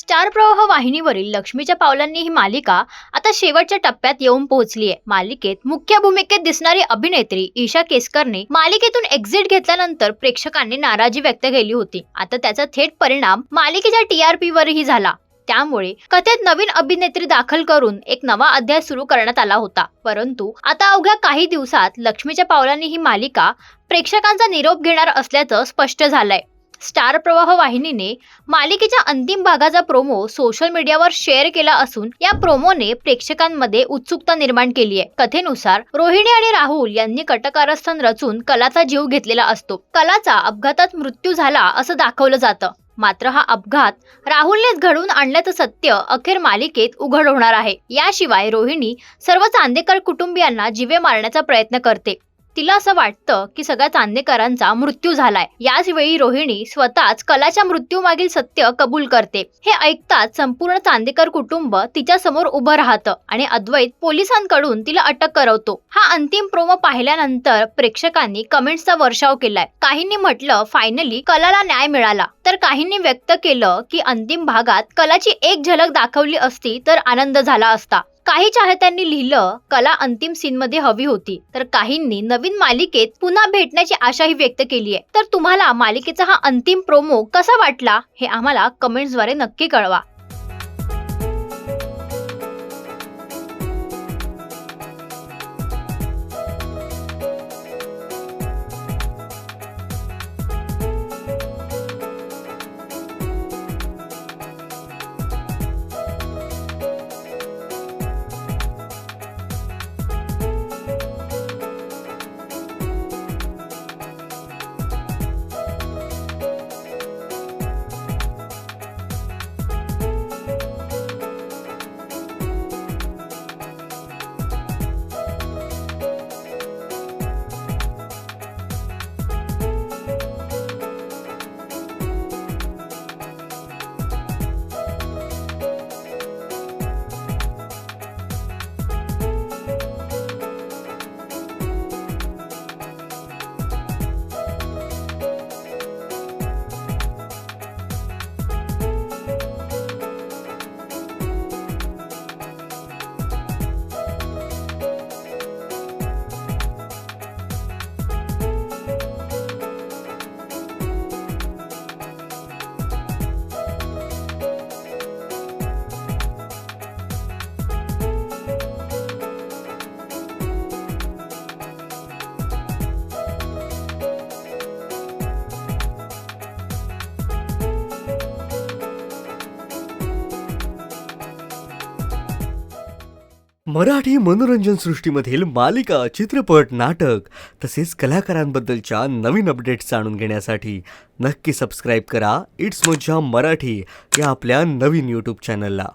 Star प्रवाह वाहिनीवरील लक्ष्मीच्या पावलांनी ही मालिका आता शेवटच्या टप्प्यात येऊन पोहोचली आहे। मालिकेत मुख्य भूमिकेत दिसणारी अभिनेत्री ईशा केसकरने मालिकेतून एक्झिट घेतल्यानंतर प्रेक्षकांनी नाराजी व्यक्त केली होती। आता त्याचा थेट परिणाम मालिकेच्या TRP वरही झाला। त्यामुळे कथेत नवीन अभिनेत्री दाखल करून एक नवा अध्याय सुरू करण्यात आला होता। परंतु आता अवघ्या काही दिवसात लक्ष्मीच्या पावलांनी ही मालिका प्रेक्षकांचा निरोप घेणार असल्याचं स्पष्ट झालंय। स्टार प्रवाह वाहिनीने मालिकेच्या अंतिम भागाचा प्रोमो सोशल मीडियावर शेअर केला असून या प्रोमोने प्रेक्षकांमध्ये उत्सुकता निर्माण केली आहे। कथेनुसार रोहिणी आणि राहुल यांनी कटकारस्थान रचून कलाचा जीव घेतलेला असतो। कलाचा अपघातात मृत्यू झाला असं दाखवलं जातं। मात्र हा अपघात राहुलनेच घडवून आणल्याचं सत्य अखेर मालिकेत उघड होणार आहे। याशिवाय रोहिणी सर्व चांदेकर कुटुंबियांना जीवे मारण्याचा प्रयत्न करते। तिला असं वाटतं की सगळ्या चांदेकरांचा मृत्यू झालाय। याच वेळी रोहिणी स्वतःच कलाच्या मृत्यूमागील सत्य कबूल करते। हे ऐकताच संपूर्ण चांदेकर कुटुंब तिच्या समोर उभं राहतं आणि अद्वैत पोलिसांकडून तिला अटक करवतो। हा अंतिम प्रोमो पाहिल्यानंतर प्रेक्षकांनी कमेंट्सचा वर्षाव केलाय। काहींनी म्हटलं फायनली कलाला न्याय मिळाला, तर काहींनी व्यक्त केलं की अंतिम भागात कलाची एक झलक दाखवली असती तर आनंद झाला असता। काही चाहत्यांनी लिहिलं कला अंतिम सीन मध्ये हवी होती, तर काहींनी नवीन मालिकेत पुन्हा भेटण्याची आशाही व्यक्त केली आहे। तर तुम्हाला मालिकेचा हा अंतिम प्रोमो कसा वाटला हे आम्हाला कमेंट्सद्वारे नक्की कळवा। मराठी मनोरंजन सृष्टीमधील मालिका, चित्रपट, नाटक तसेच कलाकारांबद्दलच्या नवीन अपडेट्स जाणून घेण्यासाठी नक्की सबस्क्राईब करा इट्स मज्जा मराठी या आपल्या नवीन YouTube चॅनलला।